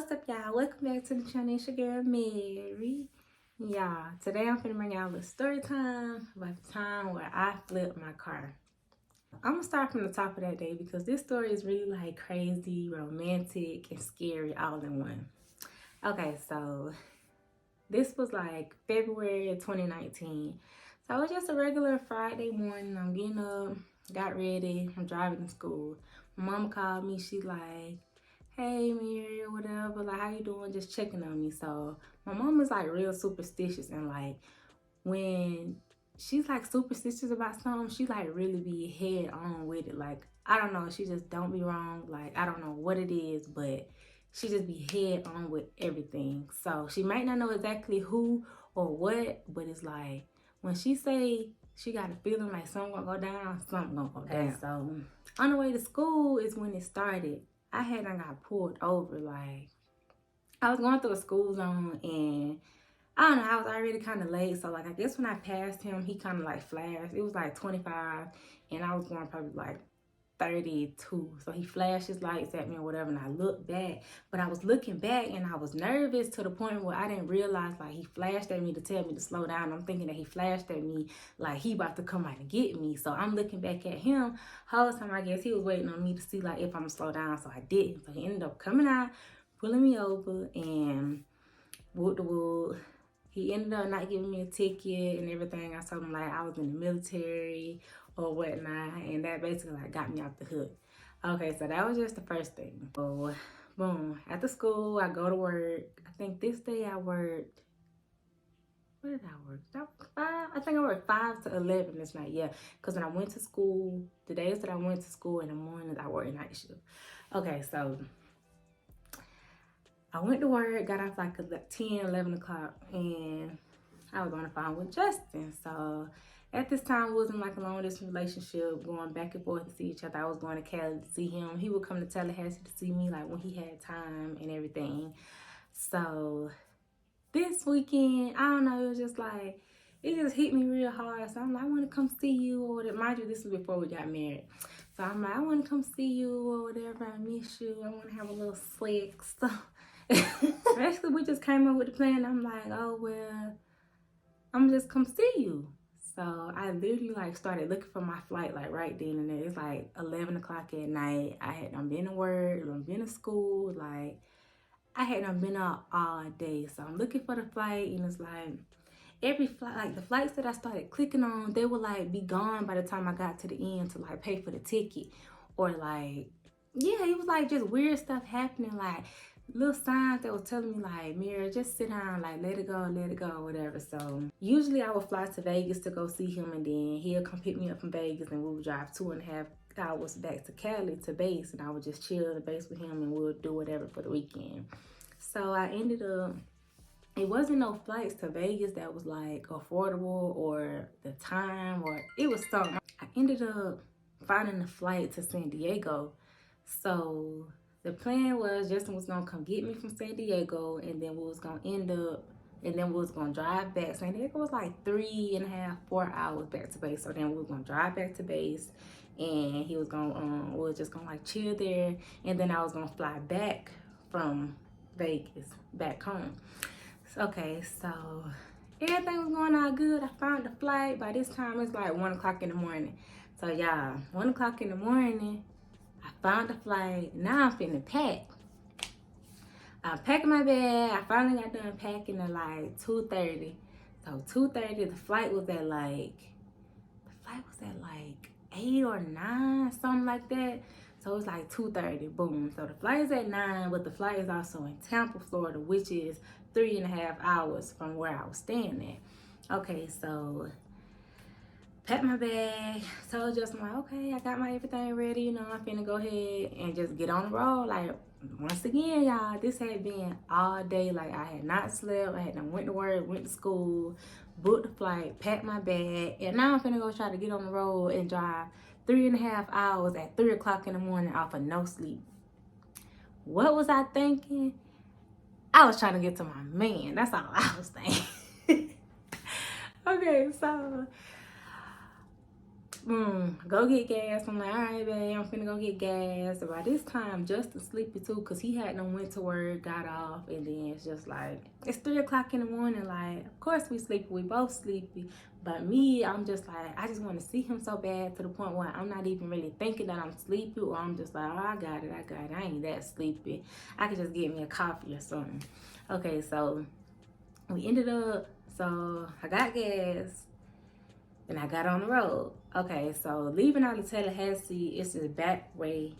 What's up, y'all? Welcome back to the channel. It's your girl Mary. Y'all, today I'm finna bring y'all a little story time about the time where I flipped my car. I'm gonna start from the top of that day because this story is really like crazy, romantic, and scary all in one. Okay, so this was like February of 2019. So it was just a regular Friday morning. I'm getting up, got ready, I'm driving to school. My mama called me, she like, hey Mary or whatever, like how you doing, just checking on me. So my mom is like real superstitious, and like when she's like superstitious about something, she like really be head on with it. Like I don't know, she just don't be wrong. Like I don't know what it is, but she just be head on with everything. So she might not know exactly who or what, but it's like when she say she got a feeling like something gonna go down, something gonna go down. So on the way to school is when it started. I hadn't got pulled over. Like I was going through a school zone, and I don't know, I was already kind of late. So like I guess when I passed him, he kind of like flashed. It was like 25, and I was going probably like 32. So he flashed his lights at me or whatever, and I looked back. But I was looking back and I was nervous to the point where I didn't realize like he flashed at me to tell me to slow down. I'm thinking that he flashed at me like he about to come out and get me. So I'm looking back at him. Whole time I guess he was waiting on me to see like if I'm gonna slow down. So I didn't. So he ended up coming out, pulling me over, and whoop the whoop. He ended up not giving me a ticket and everything. I told him like I was in the military or whatnot, and that basically like got me off the hook. Okay, so that was just the first thing. So boom, after school I go to work. I think this day I worked, what did I work? Did I work 5? I think I worked 5 to 11 this night. Yeah, because when I went to school, the days that I went to school in the mornings, I worked night shift. Okay, so I went to work, got off like 10, 11 o'clock, and I was on the phone with Justin. So at this time, it wasn't like a long distance relationship, going back and forth to see each other. I was going to Cali to see him. He would come to Tallahassee to see me like when he had time and everything. So this weekend, I don't know, it was just like, it just hit me real hard. So I'm like, I want to come see you or whatever. Mind you, this was before we got married. So I'm like, I want to come see you or whatever. I miss you. I want to have a little sex. So basically, we just came up with the plan. I'm like, oh, well, I'm just come see you. So I literally like started looking for my flight like right then and there. It's like 11 o'clock at night. I had done been to work, done been to school. Like I had done been out all day. So I'm looking for the flight, and it's like every flight, like the flights that I started clicking on, they would like be gone by the time I got to the end to like pay for the ticket. Or like, yeah, it was like just weird stuff happening. Like little signs that was telling me like, Mira, just sit down, like let it go, whatever. So usually I would fly to Vegas to go see him, and then he'll come pick me up from Vegas, and we would drive 2.5 hours back to Cali to base, and I would just chill at the base with him, and we'll do whatever for the weekend. So I ended up, it wasn't no flights to Vegas that was like affordable or the time, or it was something. I ended up finding a flight to San Diego. So the plan was Justin was gonna come get me from San Diego, and then we was gonna drive back. San Diego was like 3.5, 4 hours back to base. So then we was gonna drive back to base, and he was gonna we was just gonna like chill there, and then I was gonna fly back from Vegas back home. Okay, so everything was going all good. I found the flight. By this time, it's like 1 o'clock in the morning. So y'all, 1 o'clock in the morning, I found the flight. Now I'm finna pack. I'm packing my bag. I finally got done packing at like 2:30. So 2:30, the flight was at like 8 or 9, something like that. So it's like 2:30, boom. So the flight is at 9, but the flight is also in Tampa, Florida, which is 3.5 hours from where I was staying at. Okay, so packed my bag, told Justin like, okay, I got my everything ready, you know, I'm finna go ahead and just get on the road. Like once again, y'all, this had been all day. Like I had not slept. I had done went to work, went to school, booked the flight, packed my bag, and now I'm finna go try to get on the road and drive 3.5 hours at 3 o'clock in the morning off of no sleep. What was I thinking? I was trying to get to my man. That's all I was thinking. Okay, so go get gas. I'm like, all right, babe, I'm finna go get gas. And by this time, Justin sleepy too, because he had done went to work, got off, and then it's just like, it's 3 o'clock in the morning. Like, of course we sleepy, we both sleepy. But me, I'm just like, I just want to see him so bad to the point where I'm not even really thinking that I'm sleepy, or I'm just like, oh, I got it. I ain't that sleepy. I could just get me a coffee or something. Okay, so we ended up, so I got gas. And I got on the road. Okay, so leaving out of Tallahassee, it's the back way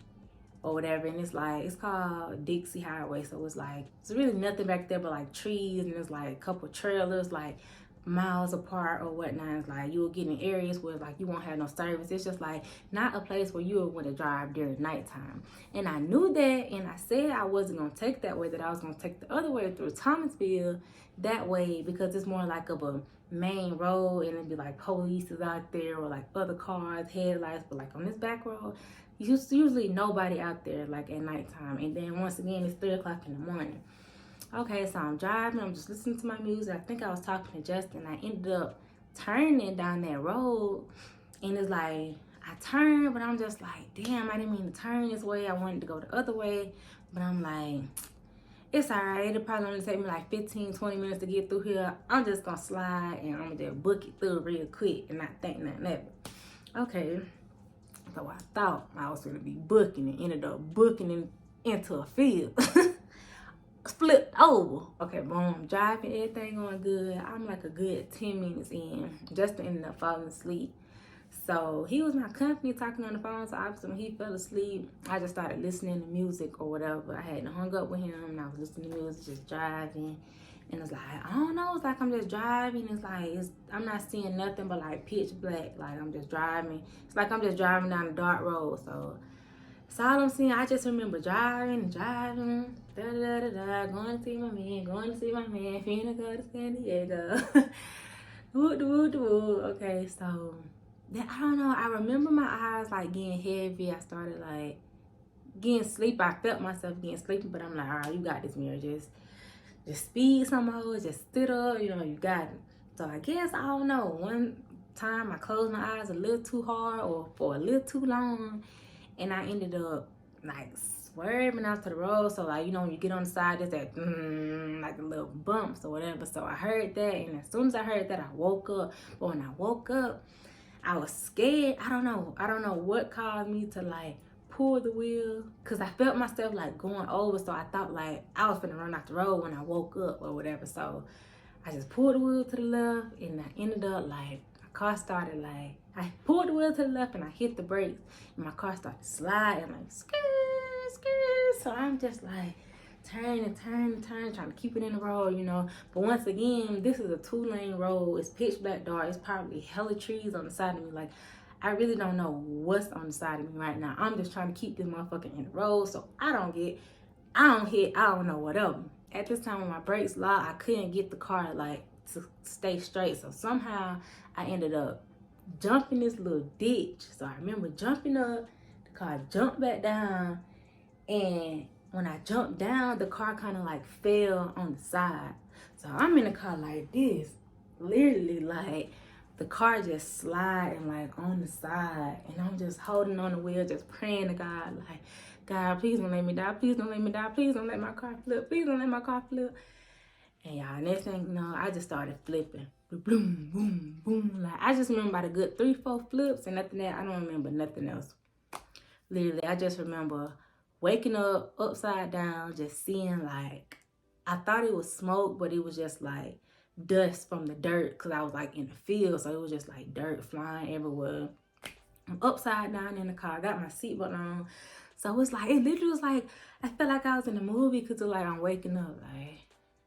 or whatever, and it's like, it's called Dixie Highway. So it's like, it's really nothing back there but like trees, and there's like a couple trailers like miles apart or whatnot. It's like you'll get in areas where like you won't have no service. It's just like not a place where you would want to drive during nighttime. And I knew that, and I said I wasn't gonna take that way, that I was gonna take the other way through Thomasville that way, because it's more like of a main road, and it'd be like police is out there or like other cars, headlights. But like on this back road, usually nobody out there like at nighttime. And then once again, it's 3 o'clock in the morning. Okay, so I'm driving, I'm just listening to my music. I think I was talking to Justin. I ended up turning down that road, and it's like I turned, but I'm just like, damn, I didn't mean to turn this way. I wanted to go the other way, but I'm like, it's all right. It'll probably only take me like 15-20 minutes to get through here. I'm just gonna slide, and I'm gonna just book it through real quick and not think nothing of it. Okay, so I thought I was gonna be booking, and ended up booking into a field. Flipped over. Okay, boom, driving, everything going good. I'm like a good 10 minutes in. Justin ended up falling asleep. So he was my company talking on the phone. So obviously when he fell asleep, I just started listening to music or whatever. I hadn't hung up with him, and I was listening to music, just driving. And it's like, I don't know, it's like I'm just driving. It's like, I'm not seeing nothing but like pitch black. Like I'm just driving. It's like I'm just driving down a dark road. So all I'm seeing, I just remember driving, going to see my man, finna go to San Diego. Okay, so then I don't know, I remember my eyes like getting heavy. I started like getting sleepy. I felt myself getting sleepy, but I'm like, all right, you got this, Mary. Just speed some more, just sit up, you got it. So I guess, I don't know, one time I closed my eyes a little too hard or for a little too long, and I ended up like swerving out to the road. So like, when you get on the side, there's that like a little bumps or whatever. So I heard that, and as soon as I heard that, I woke up. But when I woke up, I was scared. I don't know what caused me to like pull the wheel, because I felt myself like going over. So I thought like I was gonna run off the road when I woke up or whatever. So I just pulled the wheel to the left, and I ended up like, my car started like, I pulled the wheel to the left and I hit the brakes, and my car started sliding like skirt. So I'm just like turning, trying to keep it in the road, But once again, this is a 2-lane road. It's pitch black dark. It's probably hella trees on the side of me. Like, I really don't know what's on the side of me right now. I'm just trying to keep this motherfucker in the road so I don't hit, I don't know whatever. At this time when my brakes locked, I couldn't get the car like to stay straight. So somehow I ended up jumping this little ditch. So I remember jumping up, the car jumped back down, and when I jumped down, the car kind of like fell on the side. So I'm in the car like this, literally like the car just sliding like on the side, and I'm just holding on the wheel, just praying to God, like, God, please don't let me die, please don't let me die, please don't let my car flip, please don't let my car flip. And y'all, next thing you know, I just started flipping. Boom, boom, boom. Like, I just remember about a good 3-4 flips, and nothing that, I don't remember nothing else. Literally, I just remember waking up upside down, just seeing like, I thought it was smoke, but it was just like dust from the dirt, because I was like in the field, so it was just like dirt flying everywhere. I'm upside down in the car, I got my seatbelt on. So it's like, it literally was like, I felt like I was in a movie, because it's like I'm waking up, like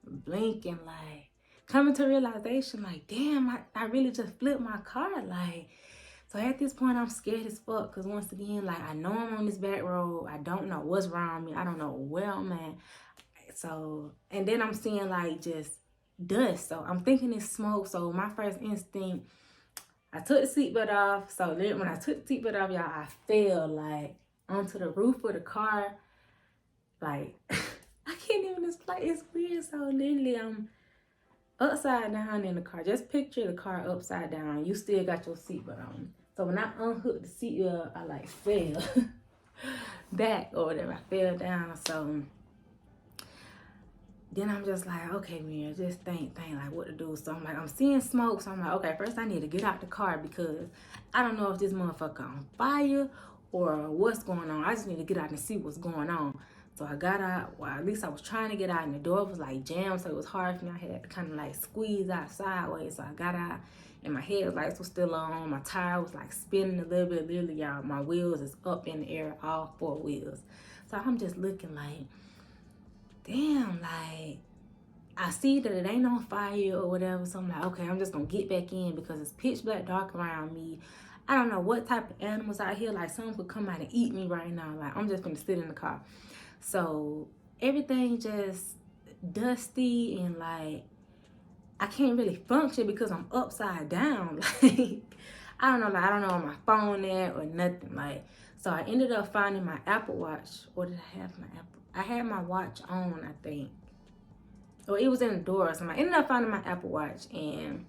blinking, like coming to realization, like, damn, I really just flipped my car. Like, so at this point, I'm scared as fuck, because once again, like, I know I'm on this back road. I don't know what's wrong with me. I don't know where I'm at. So, and then I'm seeing like just dust. So I'm thinking it's smoke. So my first instinct, I took the seatbelt off. So then when I took the seatbelt off, y'all, I fell like onto the roof of the car. Like, I can't even explain. It's weird. So literally, I'm upside down in the car. Just picture the car upside down. You still got your seatbelt on. So when I unhooked the seatbelt, I like fell back or whatever. I fell down. So then I'm just like, okay, man, just think like what to do. So I'm like, I'm seeing smoke. So I'm like, okay, first I need to get out the car because I don't know if this motherfucker on fire or what's going on. I just need to get out and see what's going on. So I got out, well, at least I was trying to get out, and the door was like jammed, so it was hard for me. I had to kind of like squeeze out sideways. So I got out, and my headlights were still on. My tire was like spinning a little bit. Literally, y'all, my wheels is up in the air, all 4 wheels. So I'm just looking like, damn, like, I see that it ain't on fire or whatever. So I'm like, okay, I'm just gonna get back in because it's pitch black dark around me. I don't know what type of animals out here. Like, some could come out and eat me right now. Like, I'm just gonna sit in the car. So everything just dusty and like I can't really function because I'm upside down. Like, I don't know, like I don't know where my phone at or nothing. Like, so I ended up finding my Apple Watch. Or did I have my Apple? I had my watch on, I think. Or it was in the door. So I ended up finding my Apple Watch, and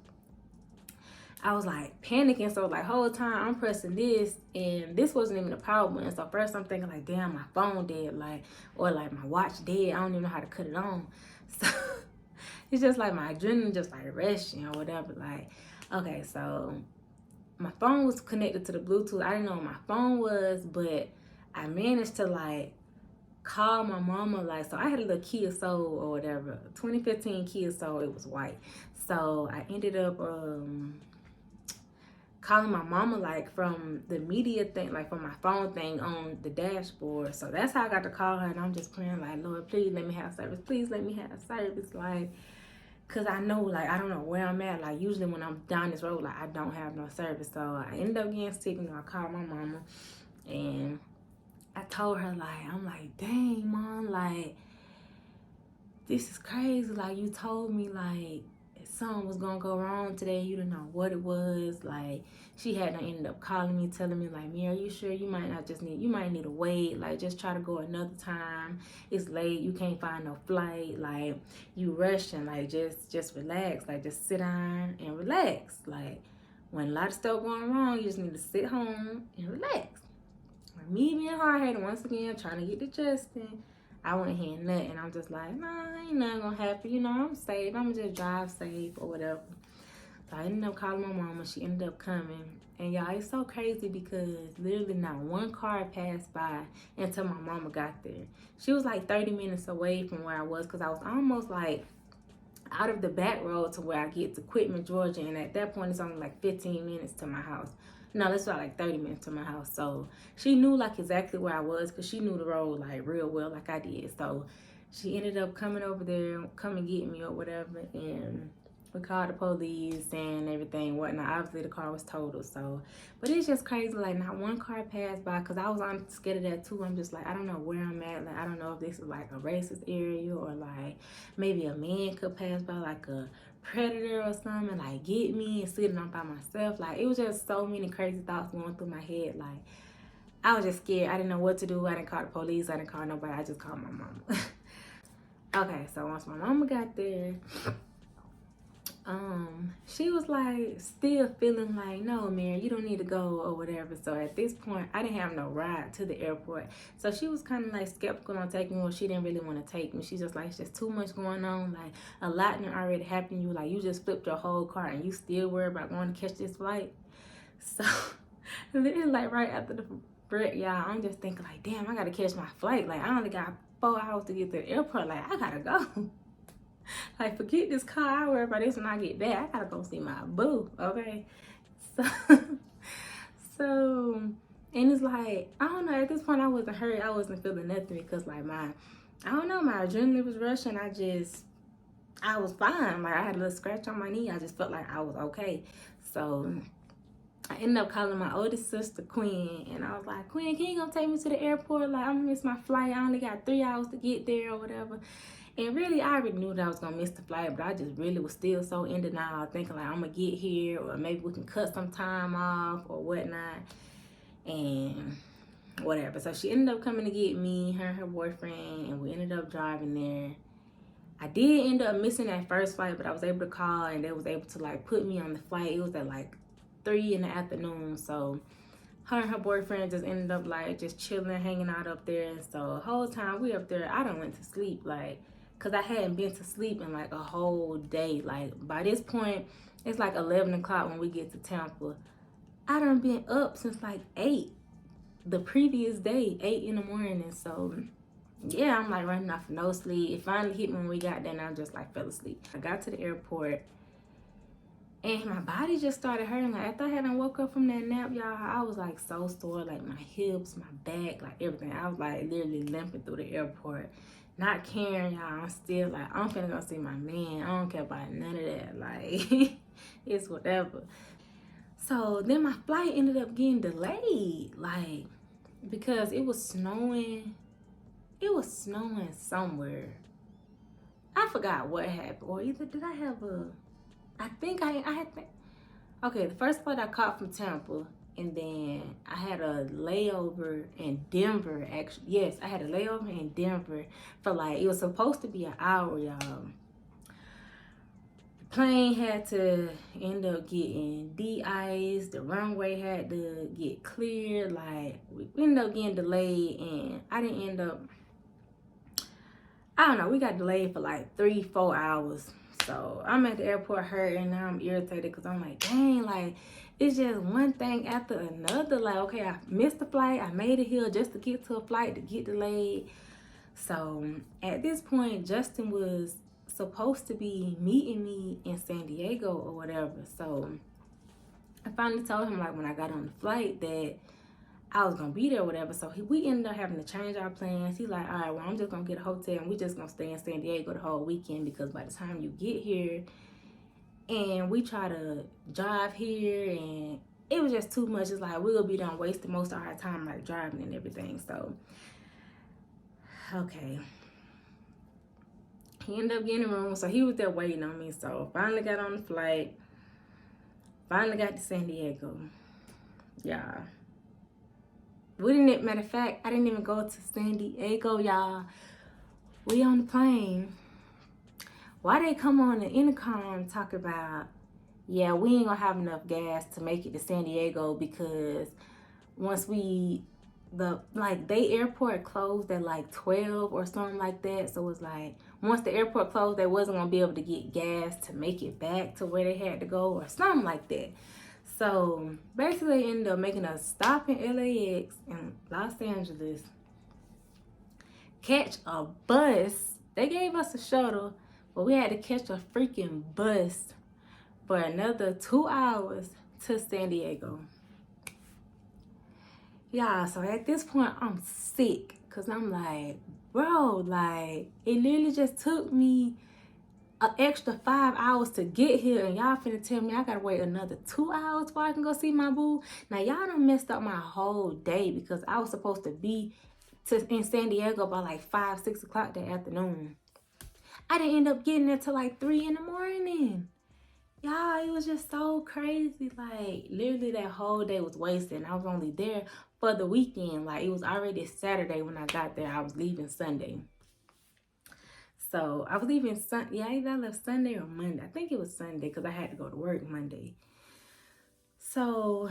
I was like panicking. So like whole time I'm pressing this, and this wasn't even a power button. So first I'm thinking like, damn, my phone dead, like, or like my watch dead. I don't even know how to cut it on. So it's just like my adrenaline just like rushing or whatever. Like, okay, so my phone was connected to the Bluetooth. I didn't know what my phone was, but I managed to like call my mama. Like, so I had a little Kia Soul or whatever, 2015 Kia Soul. It was white. So I ended up calling my mama like from the media thing, like from my phone thing on the dashboard. So that's how I got to call her, and I'm just praying like, Lord, please let me have service. Please let me have service. Like, cause I know, like, I don't know where I'm at. Like, usually when I'm down this road, like, I don't have no service. So I ended up getting sick, and I called my mama, and I told her, like, I'm like, dang, Mom, like, this is crazy. Like, you told me, like, something was gonna go wrong today. You didn't know what it was. Like, she had to end up calling me, telling me, like, Mary, are you sure you might need to wait? Like, just try to go another time. It's late. You can't find no flight. Like, you rushing. Like, just relax. Like, just sit down and relax. Like, when a lot of stuff going wrong, you just need to sit home and relax. Like, me being hard-headed once again, trying to get to Justin. I went here and nothing. I'm just like, nah, ain't nothing gonna happen. You know, I'm safe. I'm gonna just drive safe or whatever. So I ended up calling my mama. She ended up coming. And y'all, it's so crazy because literally not one car passed by until my mama got there. She was like 30 minutes away from where I was because I was almost like out of the back road to where I get to Quitman, Georgia. And at that point, it's only like 15 minutes to my house. No, that's about like 30 minutes to my house. So she knew like exactly where I was because she knew the road like real well like I did. So she ended up coming over there, come and get me or whatever. And we called the police and everything, whatnot. Obviously the car was totaled. So, but it's just crazy. Like, not one car passed by because I was scared of that too. I'm just like, I don't know where I'm at. Like, I don't know if this is like a racist area or like maybe a man could pass by, like a predator or something, like get me and sitting on by myself. Like, it was just so many crazy thoughts going through my head. Like, I was just scared. I didn't know what to do. I didn't call the police. I didn't call nobody. I just called my mama. Okay, so once my mama got there, she was like still feeling like, no, Mary, you don't need to go or whatever. So at this point, I didn't have no ride to the airport. So she was kind of like skeptical on taking me, or she didn't really want to take me. She's just like, it's just too much going on. Like, a lot done already happened. You like, you just flipped your whole car and you still worried about going to catch this flight. So then like right after the break, y'all, I'm just thinking like, damn, I got to catch my flight. Like, I only got 4 hours to get to the airport. Like, I got to go. Like, forget this car. I worry about this when I get back. I gotta go see my boo, okay? So, and it's like, I don't know, at this point I wasn't hurt. I wasn't feeling nothing because like my adrenaline was rushing. I was fine. Like, I had a little scratch on my knee. I just felt like I was okay. So I ended up calling my oldest sister, Quinn, and I was like, Quinn, can you go take me to the airport? Like, I'm gonna miss my flight. I only got 3 hours to get there or whatever. And really, I already knew that I was going to miss the flight, but I just really was still so in denial, thinking like, I'm going to get here, or maybe we can cut some time off or whatnot, and whatever. So she ended up coming to get me, her and her boyfriend, and we ended up driving there. I did end up missing that first flight, but I was able to call, and they was able to like put me on the flight. It was at like 3 in the afternoon. So her and her boyfriend just ended up like just chilling, hanging out up there. And so the whole time we up there, I done went to sleep, like, cause I hadn't been to sleep in like a whole day. Like by this point, it's like 11 o'clock when we get to Tampa. I done been up since like 8 the previous day, 8 in the morning. And so yeah, I'm like running off no sleep. It finally hit me when we got there, and I just like fell asleep. I got to the airport and my body just started hurting. Like after I hadn't woke up from that nap, y'all, I was like so sore, like my hips, my back, like everything. I was like literally limping through the airport, not caring, y'all. I'm still like, I'm finna go see my man. I don't care about none of that. Like it's whatever. So then my flight ended up getting delayed, like because it was snowing. It was snowing somewhere. I forgot what happened, or either did I have a, I think I had, okay, the first flight I caught from Tampa, and then I had a layover in Denver, actually. Yes, I had a layover in Denver for like, it was supposed to be an hour, y'all. The plane had to end up getting de-iced, the runway had to get cleared, like, we ended up getting delayed, and I didn't end up, I don't know, we got delayed for like 3-4 hours. So I'm at the airport hurting, and now I'm irritated because I'm like, dang, like it's just one thing after another. Like, okay, I missed the flight, I made it here just to get to a flight to get delayed. So at this point, Justin was supposed to be meeting me in San Diego or whatever. So I finally told him, like, when I got on the flight that I was gonna be there or whatever. So we ended up having to change our plans. He's like, all right, well, I'm just gonna get a hotel and we just gonna stay in San Diego the whole weekend, because by the time you get here and we try to drive here, and it was just too much. It's like we'll be done wasting most of our time like driving and everything. So okay, he ended up getting a room, so he was there waiting on me. So finally got on the flight, finally got to San Diego. Yeah. We didn't, matter of fact, I didn't even go to San Diego, y'all. We on the plane. Why they come on the intercom talk about, yeah, we ain't gonna have enough gas to make it to San Diego, because once they airport closed at like 12 or something like that. So it's like, once the airport closed, they wasn't gonna be able to get gas to make it back to where they had to go or something like that. So basically they ended up making us stop in LAX in Los Angeles, catch a bus. They gave us a shuttle, but we had to catch a freaking bus for another 2 hours to San Diego. Yeah, so at this point I'm sick, because I'm like, bro, like it literally just took me an extra 5 hours to get here, and y'all finna tell me I gotta wait another 2 hours before I can go see my boo. Now y'all done messed up my whole day, because I was supposed to be in San Diego by like 5-6 o'clock that afternoon. I didn't end up getting there till like 3 in the morning. Y'all, it was just so crazy. Like literally that whole day was wasted. I was only there for the weekend. Like it was already Saturday when I got there. I was leaving Sunday. So I was leaving either I left Sunday or Monday. I think it was Sunday, because I had to go to work Monday. So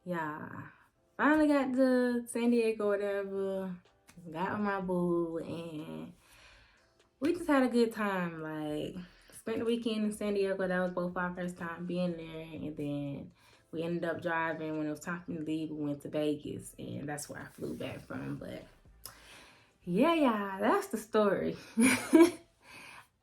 yeah, finally got to San Diego, whatever. Got with my boo, and we just had a good time. Like spent the weekend in San Diego. That was both our first time being there, and then we ended up driving. When it was time for me to leave, we went to Vegas, and that's where I flew back from. But yeah, that's the story.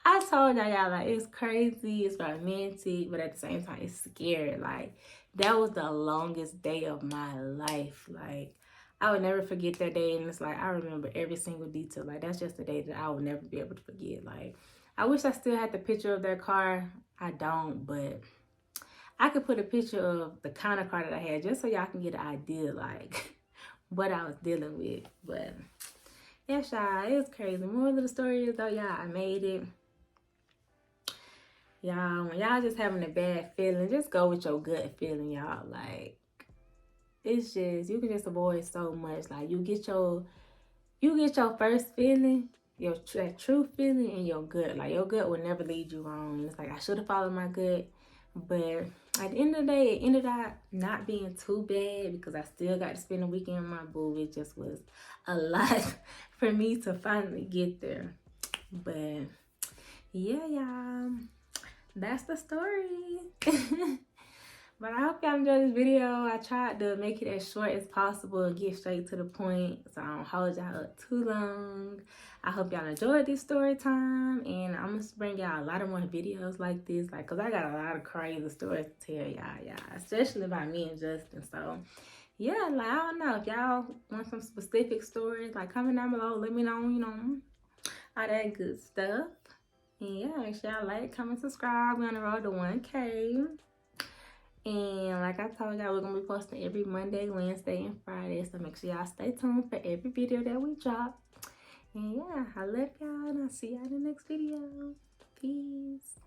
I told y'all, like, it's crazy, it's romantic, but at the same time, it's scary. Like, that was the longest day of my life. Like, I would never forget that day, and it's like, I remember every single detail. Like, that's just a day that I would never be able to forget. Like, I wish I still had the picture of that car. I don't, but I could put a picture of the kind of car that I had, just so y'all can get an idea, like, what I was dealing with. But yeah, y'all, it was crazy. Moral of the story is, though, y'all, I made it. Y'all, when y'all just having a bad feeling, just go with your gut feeling, y'all. Like, it's just, you can just avoid so much. Like, you get your first feeling, that true feeling in your gut. Like, your gut will never lead you wrong. It's like, I should have followed my gut, but at the end of the day, it ended up not being too bad because I still got to spend the weekend with my boo. It just was a lot for me to finally get there. But yeah, y'all, that's the story. But I hope y'all enjoyed this video. I tried to make it as short as possible and get straight to the point, so I don't hold y'all up too long. I hope y'all enjoyed this story time, and I'm gonna bring y'all a lot of more videos like this, like, cause I got a lot of crazy stories to tell y'all, especially about me and Justin. So yeah, like, I don't know if y'all want some specific stories, like, comment down below, let me know, you know, all that good stuff. And yeah, make sure y'all like, comment, subscribe. We're on the road to 1K. And like I told y'all, we're going to be posting every Monday, Wednesday, and Friday. So make sure y'all stay tuned for every video that we drop. And yeah, I love y'all, and I'll see y'all in the next video. Peace.